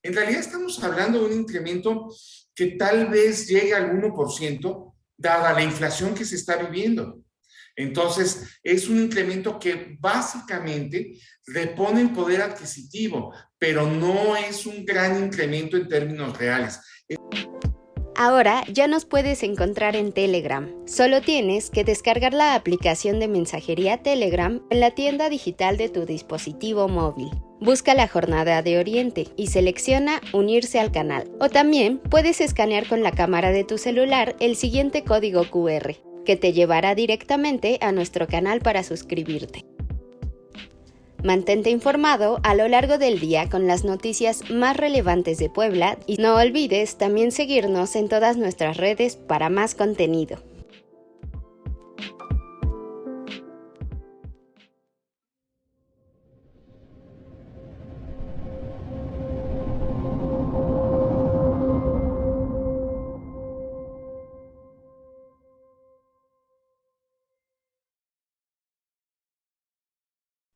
En realidad estamos hablando de un incremento que tal vez llegue al 1%, dada la inflación que se está viviendo. Entonces, es un incremento que básicamente repone el poder adquisitivo, pero no es un gran incremento en términos reales. Ahora ya nos puedes encontrar en Telegram. Solo tienes que descargar la aplicación de mensajería Telegram en la tienda digital de tu dispositivo móvil. Busca la Jornada de Oriente y selecciona Unirse al canal. O también puedes escanear con la cámara de tu celular el siguiente código QR, que te llevará directamente a nuestro canal para suscribirte. Mantente informado a lo largo del día con las noticias más relevantes de Puebla y no olvides también seguirnos en todas nuestras redes para más contenido.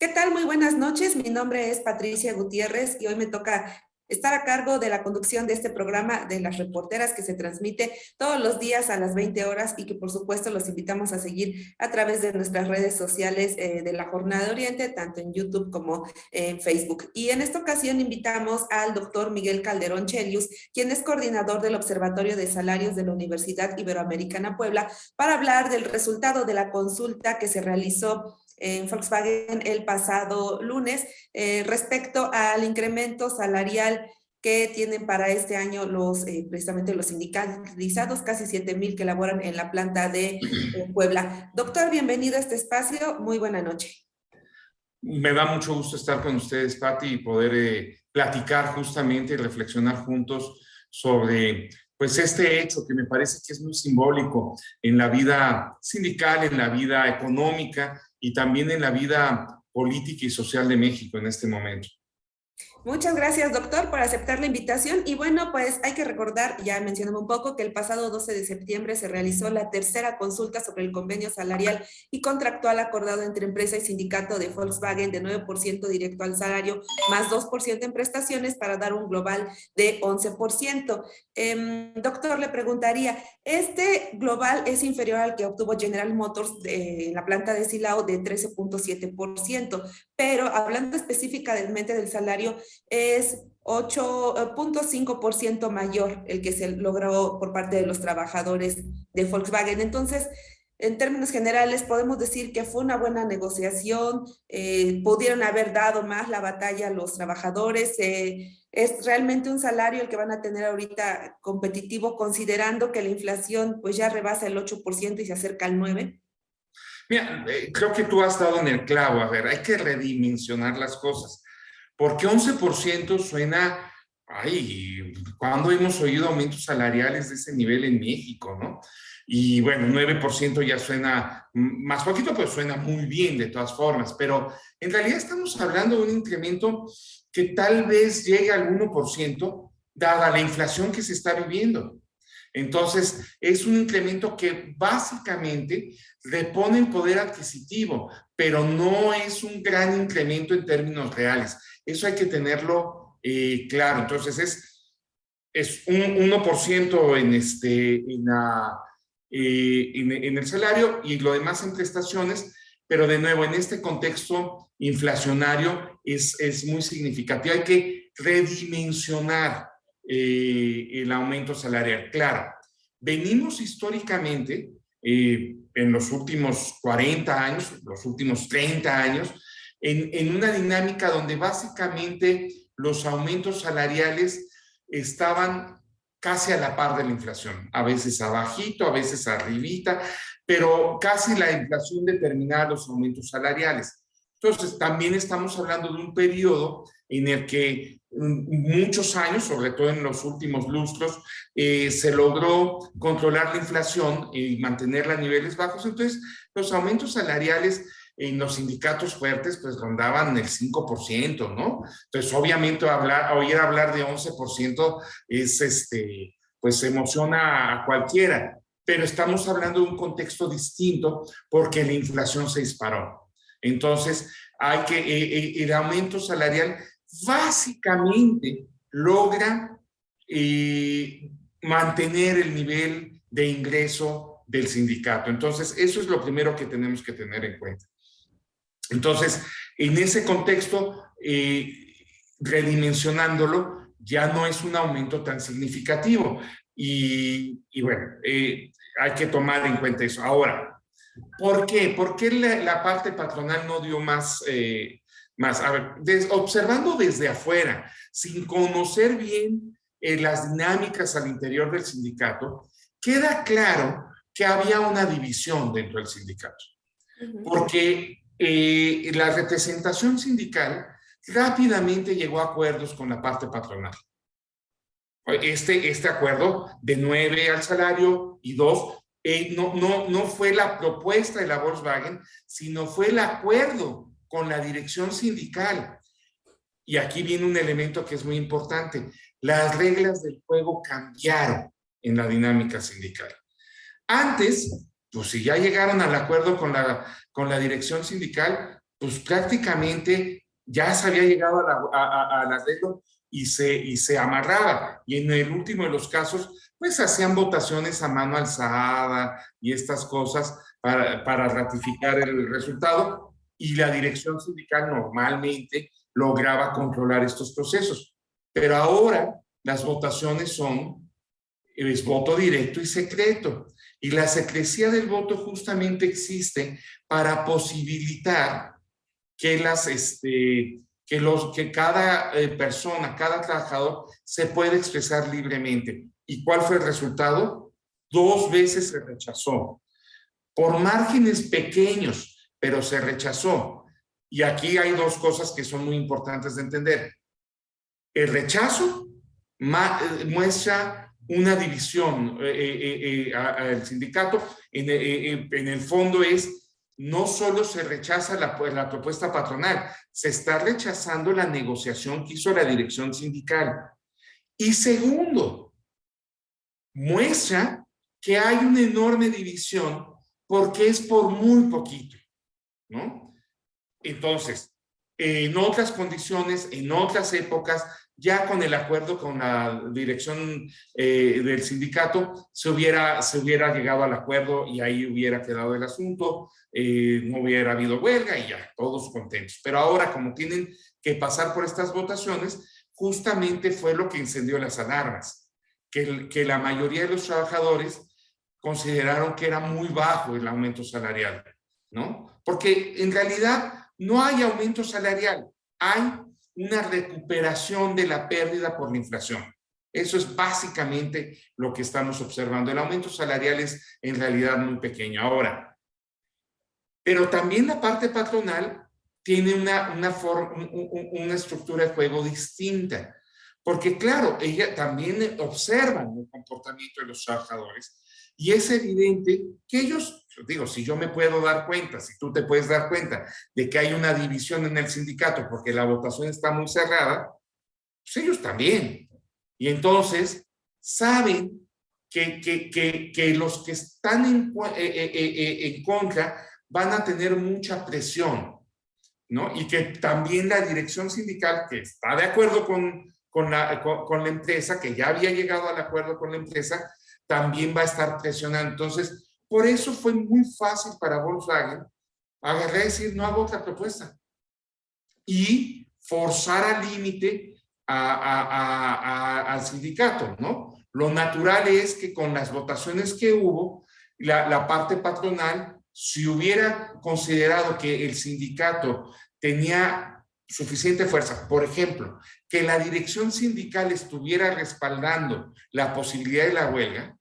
¿Qué tal? Muy buenas noches. Mi nombre es Patricia Gutiérrez y hoy me toca estar a cargo de la conducción de este programa de las reporteras que se transmite todos los días a las 20 horas y que por supuesto los invitamos a seguir a través de nuestras redes sociales de la Jornada de Oriente, tanto en YouTube como en Facebook. Y en esta ocasión invitamos al doctor Miguel Calderón Chelius, quien es coordinador del Observatorio de Salarios de la Universidad Iberoamericana Puebla, para hablar del resultado de la consulta que se realizó en Volkswagen el pasado lunes respecto al incremento salarial que tienen para este año precisamente los sindicalizados, casi 7,000 que laboran en la planta de Puebla. Doctor, bienvenido a este espacio. Muy buena noche. Me da mucho gusto estar con ustedes, Pati, y poder platicar justamente y reflexionar juntos sobre pues este hecho que me parece que es muy simbólico en la vida sindical, en la vida económica y también en la vida política y social de México en este momento. Muchas gracias, doctor, por aceptar la invitación. Y bueno, pues hay que recordar, ya mencionamos un poco, que el pasado 12 de septiembre se realizó la tercera consulta sobre el convenio salarial y contractual acordado entre empresa y sindicato de Volkswagen de 9% directo al salario, más 2% en prestaciones para dar un global de 11%. Doctor, le preguntaría, ¿este global es inferior al que obtuvo General Motors en la planta de Silao de 13.7%? Pero hablando específicamente del salario, es 8.5% mayor el que se logró por parte de los trabajadores de Volkswagen. Entonces, en términos generales, podemos decir que fue una buena negociación, pudieron haber dado más la batalla a los trabajadores. Es realmente un salario el que van a tener ahorita competitivo, considerando que la inflación pues ya rebasa el 8% y se acerca al 9%. Mira, creo que tú has dado en el clavo. A ver, hay que redimensionar las cosas. Porque 11% suena, ay, ¿cuándo hemos oído aumentos salariales de ese nivel en México, no? Y bueno, 9% ya suena más poquito, pues suena muy bien de todas formas, pero en realidad estamos hablando de un incremento que tal vez llegue al 1%, dada la inflación que se está viviendo. Entonces, es un incremento que básicamente repone el poder adquisitivo, pero no es un gran incremento en términos reales. Eso hay que tenerlo claro. Entonces, es un 1% en el salario y lo demás en prestaciones, pero de nuevo, en este contexto inflacionario es muy significativo. Hay que redimensionar el aumento salarial. Claro, venimos históricamente en los últimos 40 años, los últimos 30 años, en una dinámica donde básicamente los aumentos salariales estaban casi a la par de la inflación, a veces abajito, a veces arribita, pero casi la inflación determinaba los aumentos salariales. Entonces, también estamos hablando de un periodo en el que muchos años, sobre todo en los últimos lustros, se logró controlar la inflación y mantenerla a niveles bajos. Entonces, los aumentos salariales en los sindicatos fuertes pues rondaban el 5%, ¿no? Entonces, obviamente, oír hablar de 11% pues emociona a cualquiera, pero estamos hablando de un contexto distinto porque la inflación se disparó. Entonces, el aumento salarial básicamente logra mantener el nivel de ingreso del sindicato. Entonces, eso es lo primero que tenemos que tener en cuenta. Entonces, en ese contexto, redimensionándolo, ya no es un aumento tan significativo. Y bueno, hay que tomar en cuenta eso. Ahora, ¿por qué? ¿Por qué la parte patronal no dio más? A ver, observando desde afuera, sin conocer bien las dinámicas al interior del sindicato, queda claro que había una división dentro del sindicato. Porque la representación sindical rápidamente llegó a acuerdos con la parte patronal. Este acuerdo de 9 al salario y 2, no fue la propuesta de la Volkswagen, sino fue el acuerdo con la dirección sindical. Y aquí viene un elemento que es muy importante. Las reglas del juego cambiaron en la dinámica sindical. Antes, pues si ya llegaron al acuerdo con la dirección sindical, pues prácticamente ya se había llegado al arreglo y se amarraba. Y en el último de los casos, pues hacían votaciones a mano alzada y estas cosas para ratificar el resultado. Y la dirección sindical normalmente lograba controlar estos procesos. Pero ahora las votaciones es voto directo y secreto. Y la secrecía del voto justamente existe para posibilitar que cada persona, cada trabajador se pueda expresar libremente. ¿Y cuál fue el resultado? 2 veces se rechazó. Por márgenes pequeños, pero se rechazó. Y aquí hay 2 cosas que son muy importantes de entender. El rechazo muestra una división al sindicato. En el fondo no solo se rechaza la propuesta patronal, se está rechazando la negociación que hizo la dirección sindical. Y segundo, muestra que hay una enorme división porque es por muy poquito, ¿no? Entonces, en otras condiciones, en otras épocas, ya con el acuerdo con la dirección del sindicato, se hubiera llegado al acuerdo y ahí hubiera quedado el asunto, no hubiera habido huelga y ya, todos contentos. Pero ahora, como tienen que pasar por estas votaciones, justamente fue lo que encendió las alarmas, que la mayoría de los trabajadores consideraron que era muy bajo el aumento salarial, ¿no? Porque en realidad no hay aumento salarial, hay una recuperación de la pérdida por la inflación. Eso es básicamente lo que estamos observando. El aumento salarial es en realidad muy pequeño. Ahora, pero también la parte patronal tiene una estructura de juego distinta. Porque claro, ella también observa el comportamiento de los trabajadores y es evidente que ellos, digo, si yo me puedo dar cuenta, si tú te puedes dar cuenta de que hay una división en el sindicato porque la votación está muy cerrada, pues ellos también. Y entonces saben que los que están en contra van a tener mucha presión, ¿no? Y que también la dirección sindical, que está de acuerdo con la empresa, que ya había llegado al acuerdo con la empresa, también va a estar presionando. Entonces, por eso fue muy fácil para Volkswagen agarrar y decir, no hago otra propuesta. Y forzar al límite al sindicato, ¿no? Lo natural es que con las votaciones que hubo, la parte patronal, si hubiera considerado que el sindicato tenía suficiente fuerza, por ejemplo, que la dirección sindical estuviera respaldando la posibilidad de la huelga,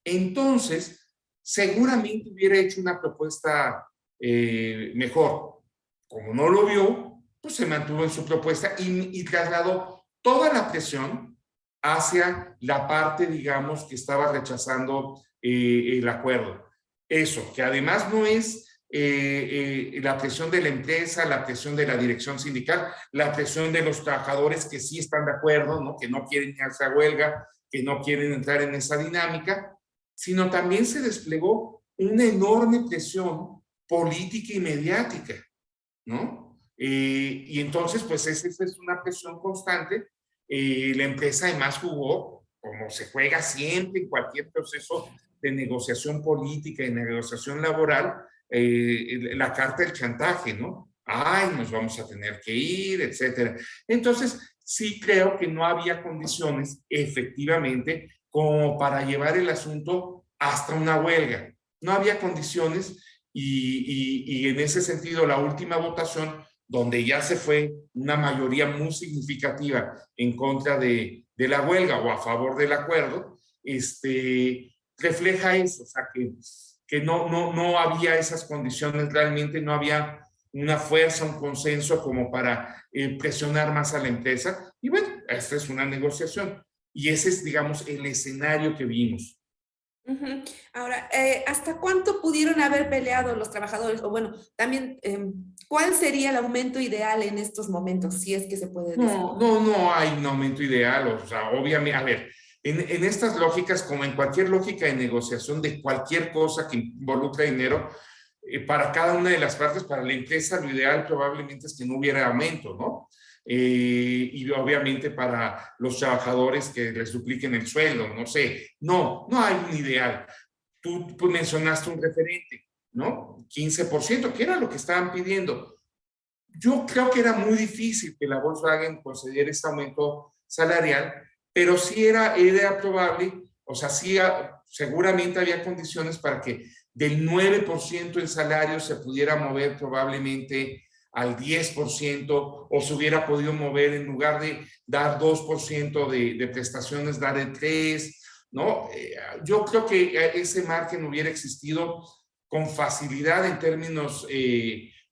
entonces seguramente hubiera hecho una propuesta mejor. Como no lo vio, pues se mantuvo en su propuesta y trasladó toda la presión hacia la parte, digamos, que estaba rechazando el acuerdo. Eso, que además no es la presión de la empresa, la presión de la dirección sindical, la presión de los trabajadores que sí están de acuerdo, ¿no? Que no quieren irse a huelga, que no quieren entrar en esa dinámica, sino también se desplegó una enorme presión política y mediática, ¿no? Y entonces, pues esa es una presión constante La empresa además jugó, como se juega siempre en cualquier proceso de negociación política y negociación laboral, la carta del chantaje, ¿no? Ay, nos vamos a tener que ir, etcétera. Entonces, sí creo que no había condiciones, efectivamente, como para llevar el asunto hasta una huelga. No había condiciones y en ese sentido la última votación, donde ya se fue una mayoría muy significativa en contra de la huelga o a favor del acuerdo, refleja eso, o sea, que no había esas condiciones, realmente no había una fuerza, un consenso como para presionar más a la empresa. Y bueno, esta es una negociación. Y ese es, digamos, el escenario que vimos. Ujú. Ahora, ¿hasta cuánto pudieron haber peleado los trabajadores? O bueno, también, ¿cuál sería el aumento ideal en estos momentos, si es que se puede decir? No hay un aumento ideal, o sea, obviamente, a ver, en estas lógicas, como en cualquier lógica de negociación de cualquier cosa que involucre dinero, para cada una de las partes, para la empresa, lo ideal probablemente es que no hubiera aumento, ¿no? Y obviamente para los trabajadores que les dupliquen el sueldo, no sé. No hay un ideal. Tú mencionaste un referente, ¿no? 15%, que era lo que estaban pidiendo. Yo creo que era muy difícil que la Volkswagen concediera este aumento salarial, pero sí era probable, o sea, sí, seguramente había condiciones para que del 9% en salario se pudiera mover probablemente al 10%, o se hubiera podido mover, en lugar de dar 2% de prestaciones, dar el 3%, ¿no? Yo creo que ese margen hubiera existido con facilidad en términos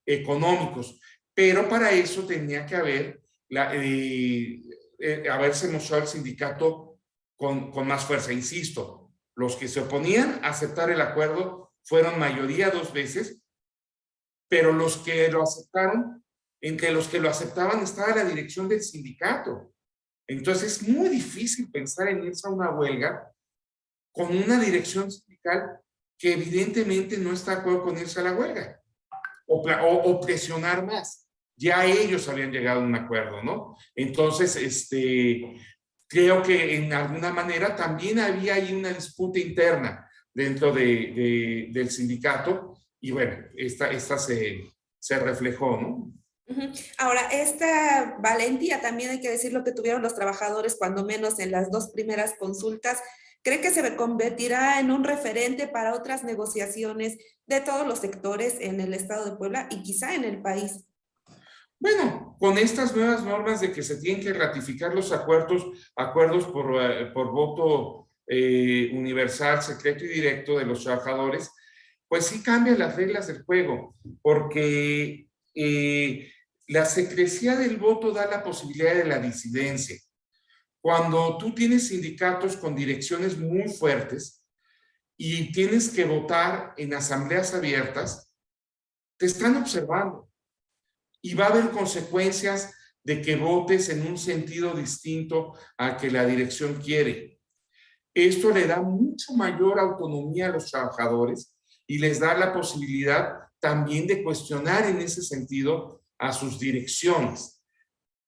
económicos, pero para eso tenía que haberse mostrado el sindicato con más fuerza. Insisto, los que se oponían a aceptar el acuerdo fueron mayoría 2 veces, pero los que lo aceptaron, entre los que lo aceptaban estaba la dirección del sindicato. Entonces es muy difícil pensar en irse a una huelga con una dirección sindical que evidentemente no está de acuerdo con irse a la huelga o presionar más. Ya ellos habían llegado a un acuerdo, ¿no? Entonces, creo que en alguna manera también había ahí una disputa interna dentro del sindicato, y bueno, esta se reflejó, ¿no? Ujú. Ahora, esta valentía también hay que decir lo que tuvieron los trabajadores, cuando menos en las 2 primeras consultas. ¿Cree que se convertirá en un referente para otras negociaciones de todos los sectores en el estado de Puebla y quizá en el país? Bueno, con estas nuevas normas de que se tienen que ratificar los acuerdos por voto universal, secreto y directo de los trabajadores, pues sí cambian las reglas del juego, porque la secrecía del voto da la posibilidad de la disidencia. Cuando tú tienes sindicatos con direcciones muy fuertes y tienes que votar en asambleas abiertas, te están observando y va a haber consecuencias de que votes en un sentido distinto al que la dirección quiere. Esto le da mucho mayor autonomía a los trabajadores y les da la posibilidad también de cuestionar en ese sentido a sus direcciones,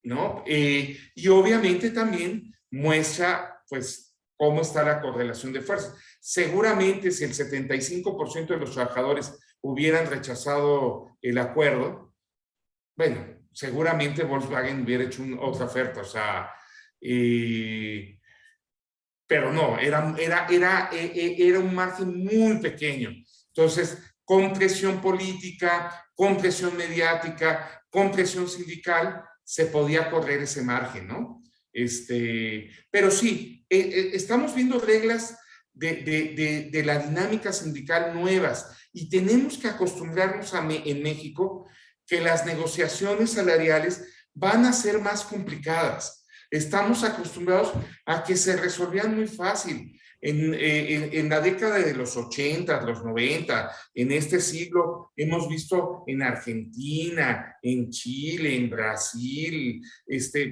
¿no? Y obviamente también muestra, pues, cómo está la correlación de fuerzas. Seguramente si el 75% de los trabajadores hubieran rechazado el acuerdo, bueno, seguramente Volkswagen hubiera hecho otra oferta, o sea, pero no, era un margen muy pequeño. Entonces, con presión política, con presión mediática, con presión sindical, se podía correr ese margen, ¿no? Pero sí, estamos viendo reglas de la dinámica sindical nuevas y tenemos que acostumbrarnos en México que las negociaciones salariales van a ser más complicadas. Estamos acostumbrados a que se resolvían muy fácil. En la década de los 80, los 90, en este siglo, hemos visto en Argentina, en Chile, en Brasil,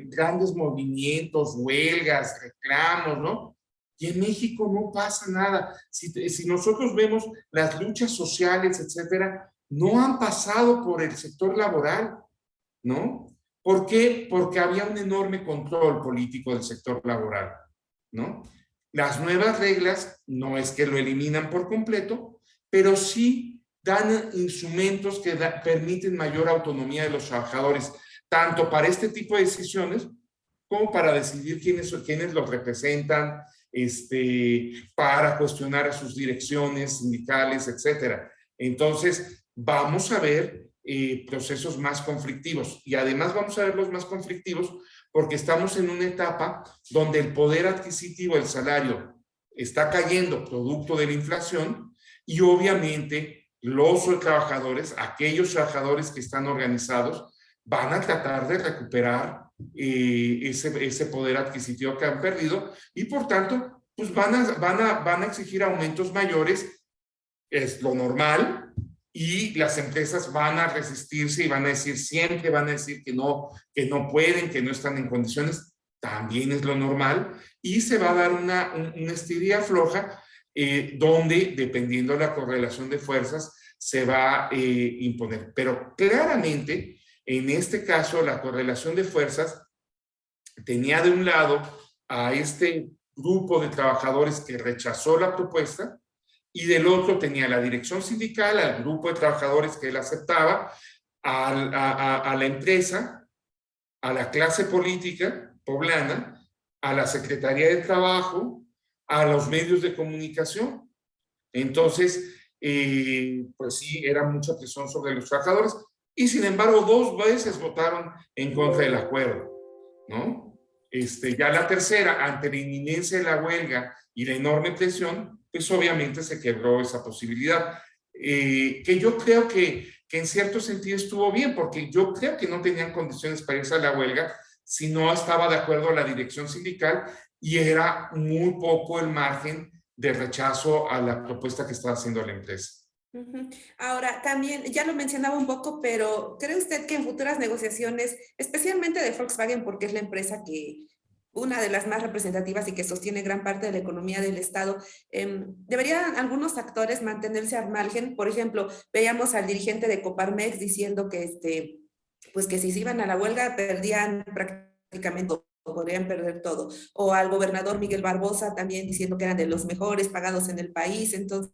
grandes movimientos, huelgas, reclamos, ¿no? Y en México no pasa nada. Si nosotros vemos las luchas sociales, etcétera, no han pasado por el sector laboral, ¿no? ¿Por qué? Porque había un enorme control político del sector laboral, ¿no? Las nuevas reglas no es que lo eliminan por completo, pero sí dan instrumentos que permiten mayor autonomía de los trabajadores, tanto para este tipo de decisiones como para decidir quiénes los representan, para cuestionar a sus direcciones sindicales, etcétera. Entonces, vamos a ver procesos más conflictivos, y además vamos a ver los más conflictivos porque estamos en una etapa donde el poder adquisitivo, el salario, está cayendo producto de la inflación, y obviamente los trabajadores, aquellos trabajadores que están organizados, van a tratar de recuperar ese poder adquisitivo que han perdido, y por tanto, pues van a exigir aumentos mayores, es lo normal, y las empresas van a resistirse y van a decir, siempre van a decir que no pueden, que no están en condiciones, también es lo normal, y se va a dar una estiria floja, donde, dependiendo de la correlación de fuerzas, se va a imponer. Pero claramente, en este caso, la correlación de fuerzas tenía de un lado a este grupo de trabajadores que rechazó la propuesta, y del otro tenía la dirección sindical, al grupo de trabajadores que él aceptaba, a la empresa, a la clase política poblana, a la Secretaría de Trabajo, a los medios de comunicación. Entonces, pues sí, era mucha presión sobre los trabajadores, y sin embargo 2 veces votaron en contra del acuerdo, ¿no? Ya la tercera, ante la inminencia de la huelga y la enorme presión, pues obviamente se quebró esa posibilidad, que yo creo que en cierto sentido estuvo bien, porque yo creo que no tenían condiciones para irse a la huelga si no estaba de acuerdo a la dirección sindical, y era muy poco el margen de rechazo a la propuesta que estaba haciendo la empresa. Ahora, también, ya lo mencionaba un poco, pero ¿cree usted que en futuras negociaciones, especialmente de Volkswagen, porque es la empresa que, una de las más representativas y que sostiene gran parte de la economía del Estado, deberían algunos actores mantenerse al margen? Por ejemplo, veíamos al dirigente de Coparmex diciendo que, pues que si se iban a la huelga perdían prácticamente todo, podrían perder todo. O al gobernador Miguel Barbosa también diciendo que eran de los mejores pagados en el país. Entonces,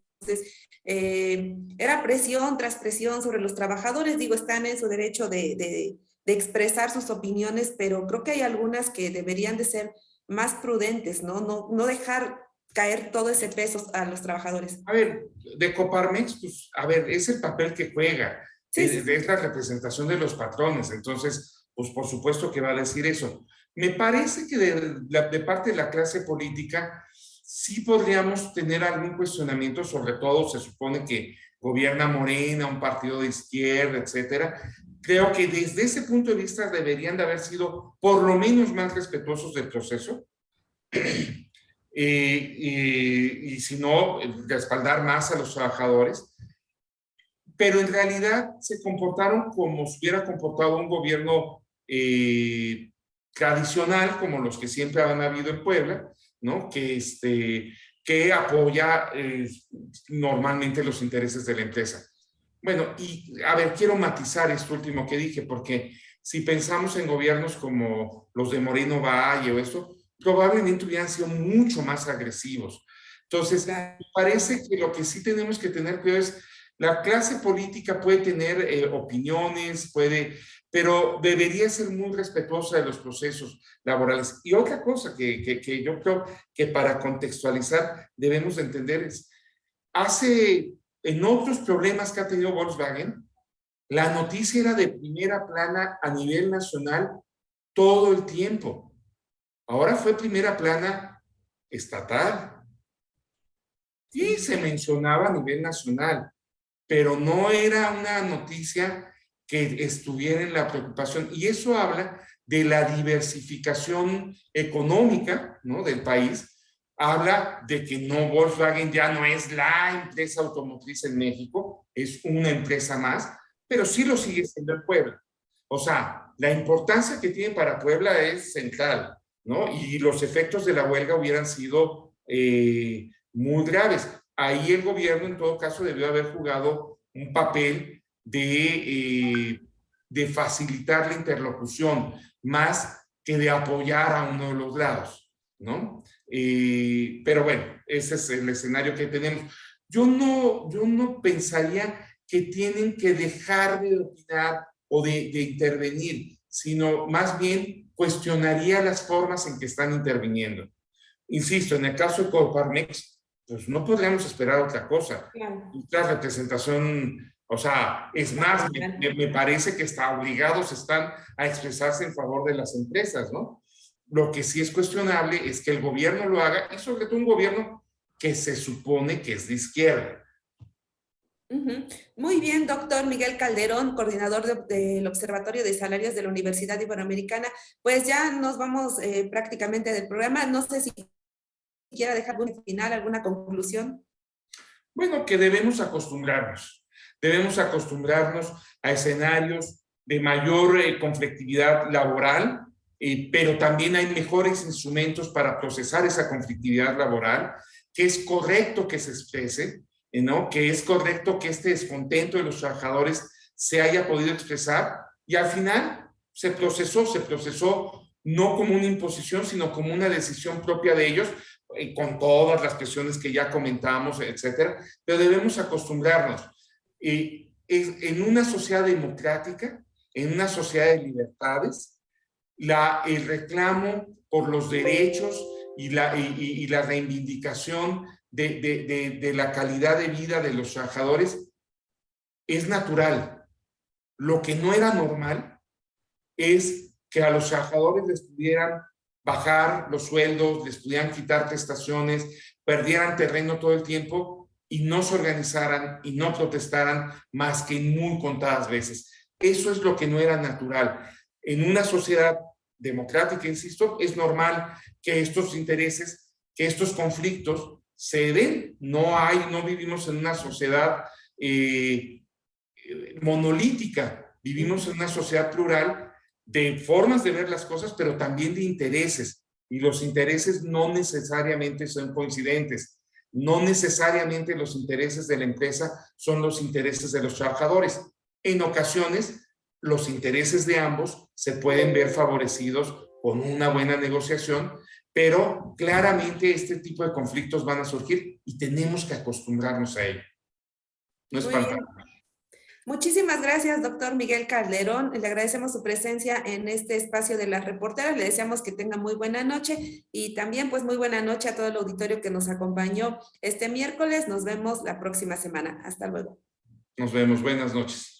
era presión tras presión sobre los trabajadores. Digo, están en su derecho de expresar sus opiniones, pero creo que hay algunas que deberían de ser más prudentes, ¿no? No dejar caer todo ese peso a los trabajadores. A ver, de Coparmex, pues, a ver, es el papel que juega, Sí, sí. es la representación de los patrones, entonces, pues por supuesto que va a decir eso. Me parece que de parte de la clase política sí podríamos tener algún cuestionamiento, sobre todo se supone que gobierna Morena, un partido de izquierda, etcétera. Creo que desde ese punto de vista deberían de haber sido por lo menos más respetuosos del proceso, y si no, respaldar más a los trabajadores. Pero en realidad se comportaron como si hubiera comportado un gobierno tradicional, como los que siempre han habido en Puebla, ¿no? Que apoya normalmente los intereses de la empresa. Bueno, y a ver, quiero matizar esto último que dije, porque si pensamos en gobiernos como los de Moreno Valle o eso, probablemente hubieran sido mucho más agresivos. Entonces, me parece que lo que sí tenemos que tener cuidado es, la clase política puede tener opiniones, pero debería ser muy respetuosa de los procesos laborales. Y otra cosa que yo creo que para contextualizar debemos de entender es, en otros problemas que ha tenido Volkswagen, la noticia era de primera plana a nivel nacional todo el tiempo. Ahora fue primera plana estatal y se mencionaba a nivel nacional, pero no era una noticia que estuviera en la preocupación. Y eso habla de la diversificación económica, ¿no?, del país. Habla de que no, Volkswagen ya no es la empresa automotriz en México, es una empresa más, pero sí lo sigue siendo en Puebla. O sea, la importancia que tiene para Puebla es central, ¿no? Y los efectos de la huelga hubieran sido muy graves. Ahí el gobierno, en todo caso, debió haber jugado un papel de de facilitar la interlocución, más que de apoyar a uno de los lados, ¿no? Pero bueno, ese es el escenario que tenemos. Yo no pensaría que tienen que dejar de opinar o de intervenir, sino más bien cuestionaría las formas en que están interviniendo. Insisto, en el caso de Coparmex, pues no podríamos esperar otra cosa. Claro. La representación, o sea, es más, me parece que está obligados están a expresarse en favor de las empresas, ¿no? Lo que sí es cuestionable es que el gobierno lo haga, y sobre todo un gobierno que se supone que es de izquierda. Muy bien, doctor Miguel Calderón, coordinador del Observatorio de Salarios de la Universidad Iberoamericana. Pues ya nos vamos prácticamente del programa. No sé si quiera dejar algún final, alguna conclusión. Bueno, que debemos acostumbrarnos a escenarios de mayor conflictividad laboral, pero también hay mejores instrumentos para procesar esa conflictividad laboral, que es correcto que se exprese, ¿no? Que es correcto que este descontento de los trabajadores se haya podido expresar, y al final se procesó no como una imposición, sino como una decisión propia de ellos, con todas las presiones que ya comentamos, etcétera, pero debemos acostumbrarnos. En una sociedad democrática, en una sociedad de libertades, el reclamo por los derechos y la reivindicación de la calidad de vida de los trabajadores es natural. Lo que no era normal es que a los trabajadores les pudieran bajar los sueldos, les pudieran quitar prestaciones, perdieran terreno todo el tiempo y no se organizaran y no protestaran más que muy contadas veces. Eso es lo que no era natural. En una sociedad democrática, insisto, es normal que estos intereses, que estos conflictos se den. No vivimos en una sociedad monolítica, vivimos en una sociedad plural de formas de ver las cosas, pero también de intereses, y los intereses no necesariamente son coincidentes, no necesariamente los intereses de la empresa son los intereses de los trabajadores. En ocasiones, los intereses de ambos se pueden ver favorecidos con una buena negociación, pero claramente este tipo de conflictos van a surgir y tenemos que acostumbrarnos a ello. No espantarnos. Muchísimas gracias, doctor Miguel Calderón. Le agradecemos su presencia en este espacio de las reporteras. Le deseamos que tenga muy buena noche y también pues muy buena noche a todo el auditorio que nos acompañó este miércoles. Nos vemos la próxima semana. Hasta luego. Nos vemos. Buenas noches.